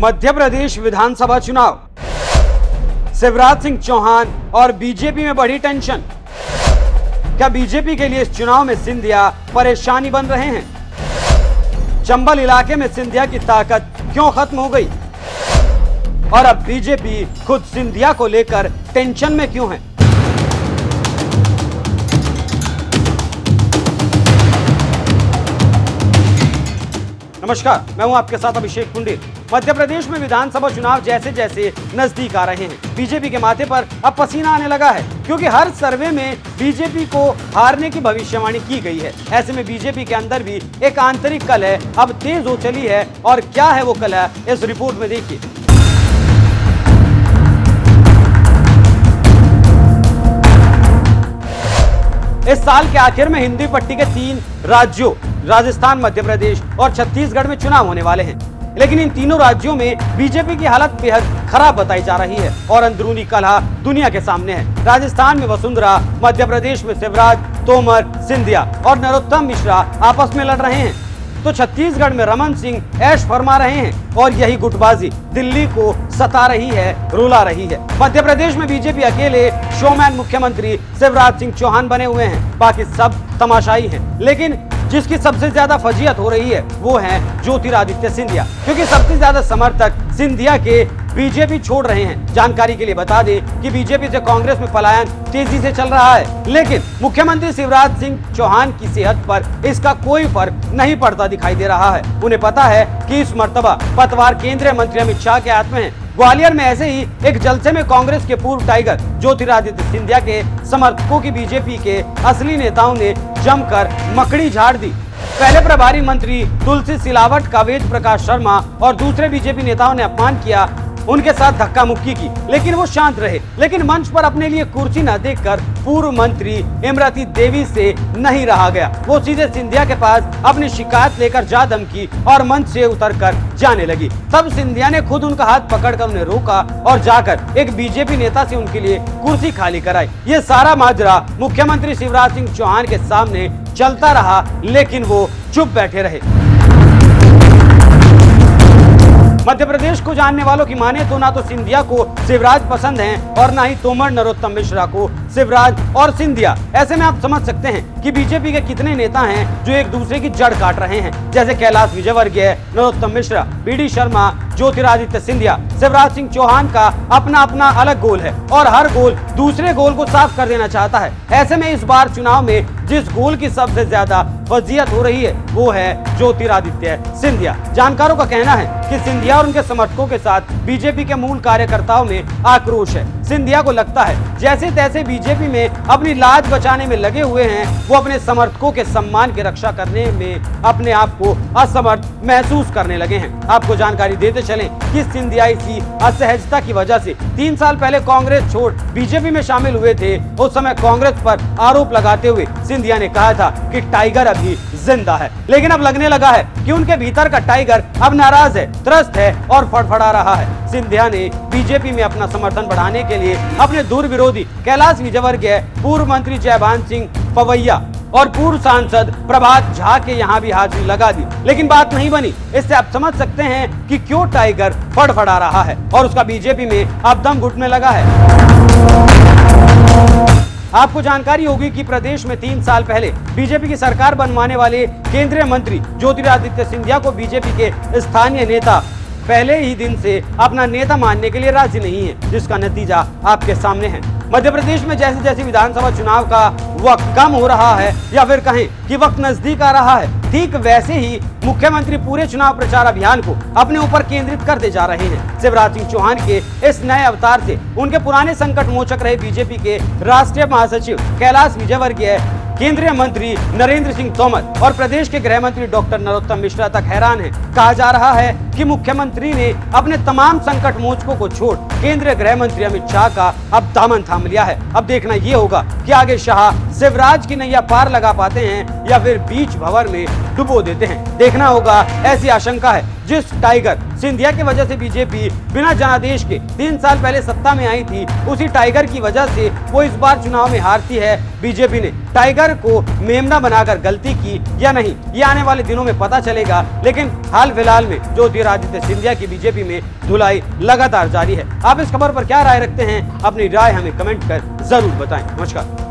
मध्य प्रदेश विधानसभा चुनाव, शिवराज सिंह चौहान और बीजेपी में बढ़ी टेंशन। क्या बीजेपी के लिए इस चुनाव में सिंधिया परेशानी बन रहे हैं? चंबल इलाके में सिंधिया की ताकत क्यों खत्म हो गई और अब बीजेपी खुद सिंधिया को लेकर टेंशन में क्यों है? नमस्कार, मैं हूं आपके साथ अभिषेक पुंडीर। मध्य प्रदेश में विधानसभा चुनाव जैसे जैसे नजदीक आ रहे हैं, बीजेपी के माथे पर अब पसीना आने लगा है, क्योंकि हर सर्वे में बीजेपी को हारने की भविष्यवाणी की गई है। ऐसे में बीजेपी के अंदर भी एक आंतरिक कलह अब तेज हो चली है, और क्या है वो कलह, इस रिपोर्ट में देखिए। इस साल के आखिर में हिंदी पट्टी के 3 राज्यों राजस्थान, मध्य प्रदेश और छत्तीसगढ़ में चुनाव होने वाले हैं, लेकिन इन तीनों राज्यों में बीजेपी की हालत बेहद खराब बताई जा रही है और अंदरूनी कलह दुनिया के सामने है। राजस्थान में वसुंधरा, मध्य प्रदेश में शिवराज, तोमर, सिंधिया और नरोत्तम मिश्रा आपस में लड़ रहे हैं, तो छत्तीसगढ़ में रमन सिंह ऐश फरमा रहे हैं और यही गुटबाजी दिल्ली को सता रही है, रुला रही है। मध्य प्रदेश में बीजेपी अकेले शोमैन मुख्यमंत्री शिवराज सिंह चौहान बने हुए हैं, बाकी सब तमाशाई हैं। लेकिन जिसकी सबसे ज्यादा फजीयत हो रही है वो है ज्योतिरादित्य सिंधिया, क्योंकि सबसे ज्यादा समर्थक सिंधिया के बीजेपी छोड़ रहे हैं। जानकारी के लिए बता दें कि बीजेपी से कांग्रेस में पलायन तेजी से चल रहा है, लेकिन मुख्यमंत्री शिवराज सिंह चौहान की सेहत पर इसका कोई फर्क नहीं पड़ता दिखाई दे रहा है। उन्हें पता है कि इस मर्तबा पतवार केंद्रीय मंत्री अमित शाह के हाथ में है। ग्वालियर में ऐसे ही एक जलसे में कांग्रेस के पूर्व टाइगर ज्योतिरादित्य सिंधिया के समर्थकों की बीजेपी के असली नेताओं ने जमकर मकड़ी झाड़ दी। पहले प्रभारी मंत्री तुलसी सिलावट का वेद प्रकाश शर्मा और दूसरे बीजेपी नेताओं ने अपमान किया, उनके साथ धक्का मुक्की की, लेकिन वो शांत रहे। लेकिन मंच पर अपने लिए कुर्सी न देखकर पूर्व मंत्री इमरती देवी से नहीं रहा गया। वो सीधे सिंधिया के पास अपनी शिकायत लेकर जा धमकी और मंच से उतरकर जाने लगी। तब सिंधिया ने खुद उनका हाथ पकड़कर उन्हें रोका और जाकर एक बीजेपी नेता से उनके लिए कुर्सी खाली कराई। ये सारा माजरा मुख्यमंत्री शिवराज सिंह चौहान के सामने चलता रहा, लेकिन वो चुप बैठे रहे। मध्य प्रदेश को जानने वालों की माने तो ना तो सिंधिया को शिवराज पसंद हैं और ना ही तोमर नरोत्तम मिश्रा को शिवराज और सिंधिया। ऐसे में आप समझ सकते हैं कि बीजेपी के कितने नेता हैं जो एक दूसरे की जड़ काट रहे हैं, जैसे कैलाश विजयवर्गीय, नरोत्तम मिश्रा, बीडी शर्मा, ज्योतिरादित्य सिंधिया। शिवराज सिंह चौहान का अपना अपना अलग गोल है और हर गोल दूसरे गोल को साफ कर देना चाहता है। ऐसे में इस बार चुनाव में जिस गोल की सबसे ज्यादा फजीयत हो रही है वो है ज्योतिरादित्य सिंधिया। जानकारों का कहना है कि सिंधिया और उनके समर्थकों के साथ बीजेपी के मूल कार्यकर्ताओं में आक्रोश है। सिंधिया को लगता है जैसे तैसे बीजेपी में अपनी लाज बचाने में लगे हुए हैं, वो अपने समर्थकों के सम्मान की रक्षा करने में अपने आप को असमर्थ महसूस करने लगे हैं। आपको जानकारी देते चलें कि सिंधिया इसी असहजता की वजह से 3 साल पहले कांग्रेस छोड़ बीजेपी में शामिल हुए थे। उस समय कांग्रेस पर आरोप लगाते हुए सिंधिया ने कहा था कि टाइगर अभी जिंदा है, लेकिन अब लगने लगा है कि उनके भीतर का टाइगर अब नाराज है, त्रस्त है और फड़फड़ा रहा है। सिंधिया ने बीजेपी में अपना समर्थन बढ़ाने के लिए अपने दूर विरोधी कैलाश विजयवर्गीय, पूर्व मंत्री जयभान सिंह पवैया और पूर्व सांसद प्रभात झा के यहाँ भी हाजिरी लगा दी, लेकिन बात नहीं बनी। इससे आप समझ सकते हैं कि क्यों टाइगर फड़फड़ा रहा है और उसका बीजेपी में अब दम घुटने लगा है। आपको जानकारी होगी कि प्रदेश में 3 साल पहले बीजेपी की सरकार बनवाने वाले केंद्रीय मंत्री ज्योतिरादित्य सिंधिया को बीजेपी के स्थानीय नेता पहले ही दिन से अपना नेता मानने के लिए राजी नहीं है, जिसका नतीजा आपके सामने है। मध्य प्रदेश में जैसे जैसे विधानसभा चुनाव का वक्त कम हो रहा है या फिर कहें कि वक्त नजदीक आ रहा है, ठीक वैसे ही मुख्यमंत्री पूरे चुनाव प्रचार अभियान को अपने ऊपर केंद्रित करते जा रहे हैं। शिवराज सिंह चौहान के इस नए अवतार से उनके पुराने संकट मोचक रहे बीजेपी के राष्ट्रीय महासचिव कैलाश विजयवर्गीय, केंद्रीय मंत्री नरेंद्र सिंह तोमर और प्रदेश के गृह मंत्री डॉक्टर नरोत्तम मिश्रा तक हैरान हैं। कहा जा रहा है कि मुख्यमंत्री ने अपने तमाम संकट मोचकों को छोड़ केंद्रीय गृह मंत्री अमित शाह का अब दामन थाम लिया है। अब देखना ये होगा कि आगे शाह शिवराज की नैया पार लगा पाते हैं या फिर बीच भंवर में डुबो देते हैं। देखना होगा, ऐसी आशंका है जिस टाइगर सिंधिया की वजह से बीजेपी बिना जनादेश के 3 साल पहले सत्ता में आई थी, उसी टाइगर की वजह से वो इस बार चुनाव में हारती है। बीजेपी ने टाइगर को मेमना बनाकर गलती की या नहीं, ये आने वाले दिनों में पता चलेगा। लेकिन हाल फिलहाल में ज्योतिरादित्य सिंधिया की बीजेपी में धुलाई लगातार जारी है। आप इस खबर पर क्या राय रखते हैं? अपनी राय हमें कमेंट कर जरूर बताएं। नमस्कार।